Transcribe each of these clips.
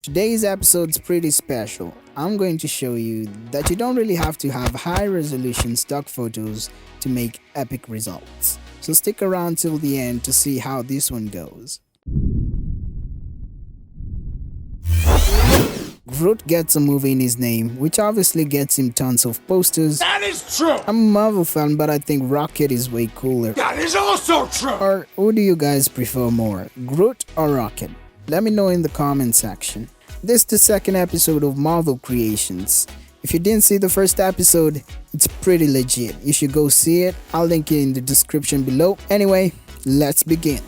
Today's episode's pretty special. I'm going to show you that you don't really have to have high resolution stock photos to make epic results. So stick around till the end to see how this one goes. Groot gets a movie in his name, which obviously gets him tons of posters. That is true! I'm a Marvel fan, but I think Rocket is way cooler. That is also true! Or who do you guys prefer more, Groot or Rocket? Let me know in the comment section. This is the second episode of Marvel Creations. If you didn't see the first episode, it's pretty legit. You should go see it. I'll link it in the description below. Anyway, let's begin.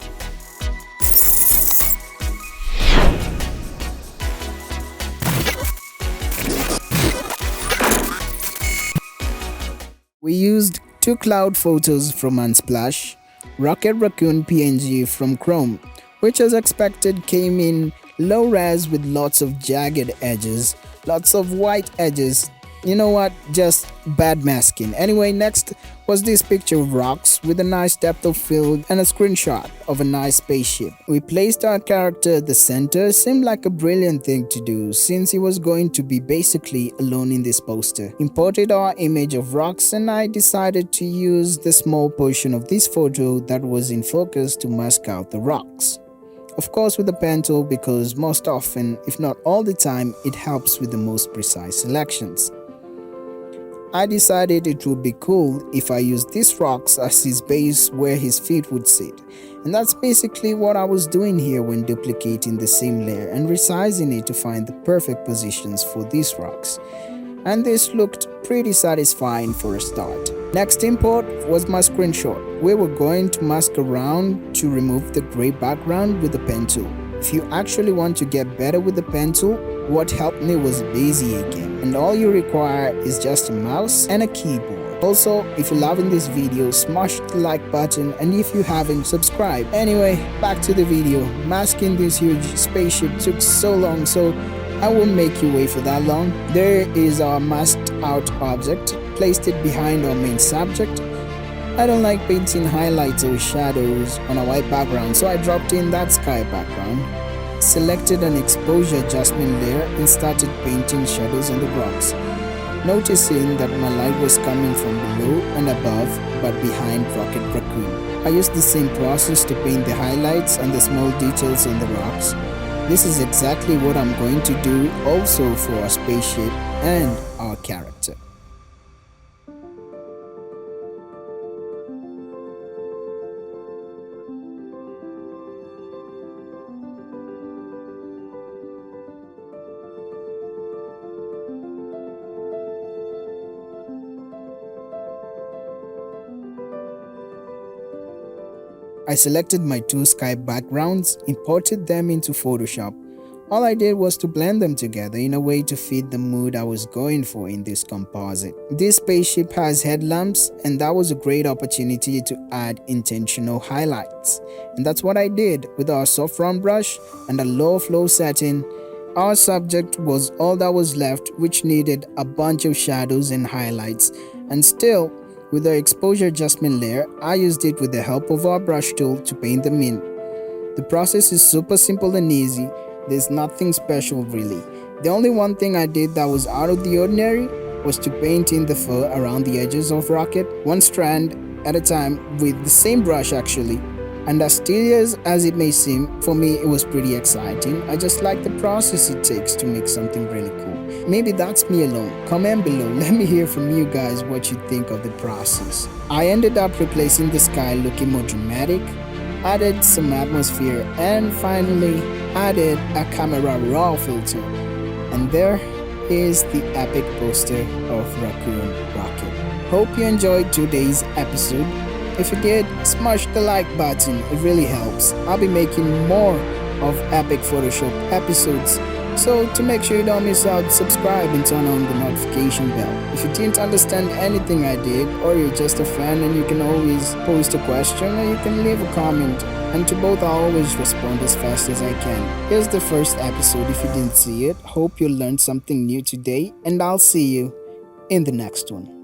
We used two cloud photos from Unsplash, Rocket Raccoon PNG from Chrome, which as expected came in low res with lots of jagged edges, lots of white edges. You know what, just bad masking. Anyway, next was this picture of rocks with a nice depth of field and a screenshot of a nice spaceship. We placed our character at the center. Seemed like a brilliant thing to do since he was going to be basically alone in this poster. Imported our image of rocks and I decided to use the small portion of this photo that was in focus to mask out the rocks. Of course with a pen tool, because most often, if not all the time, it helps with the most precise selections. I decided it would be cool if I used these rocks as his base where his feet would sit. And that's basically what I was doing here when duplicating the same layer and resizing it to find the perfect positions for these rocks. And this looked pretty satisfying for a start. Next import was my screenshot. We were going to mask around to remove the gray background with the pen tool. If you actually want to get better with the pen tool, what helped me was Bezier again, and all you require is just a mouse and a keyboard. Also, if you're loving this video, smash the like button, and if you haven't, subscribe. Anyway, back to the video. Masking this huge spaceship took so long, so I won't make you wait for that long. There is our masked out object. Placed it behind our main subject. I don't like painting highlights or shadows on a white background, so I dropped in that sky background. Selected an exposure adjustment layer and started painting shadows on the rocks, noticing that my light was coming from below and above but behind Rocket Raccoon. I used the same process to paint the highlights and the small details on the rocks. This is exactly what I'm going to do also for our spaceship and our character. I selected my two sky backgrounds, imported them into Photoshop. All I did was to blend them together in a way to fit the mood I was going for in this composite. This spaceship has headlamps, and that was a great opportunity to add intentional highlights. And that's what I did with our soft round brush and a low flow setting. Our subject was all that was left, which needed a bunch of shadows and highlights, and still, with the exposure adjustment layer, I used it with the help of our brush tool to paint them in. The process is super simple and easy. There's nothing special really. The only one thing I did that was out of the ordinary was to paint in the fur around the edges of Rocket, one strand at a time with the same brush actually. And as tedious as it may seem, for me it was pretty exciting. I just like the process it takes to make something really cool. Maybe that's me alone. Comment below, let me hear from you guys what you think of the process. I ended up replacing the sky looking more dramatic, added some atmosphere, and finally added a camera raw filter. And there is the epic poster of Raccoon Rocket. Hope you enjoyed today's episode. If you did, smash the like button, it really helps. I'll be making more of epic Photoshop episodes, so to make sure you don't miss out, subscribe and turn on the notification bell. If you didn't understand anything I did, or you're just a fan, and you can always post a question or you can leave a comment, and to both I'll always respond as fast as I can. Here's the first episode if you didn't see it. Hope you learned something new today, and I'll see you in the next one.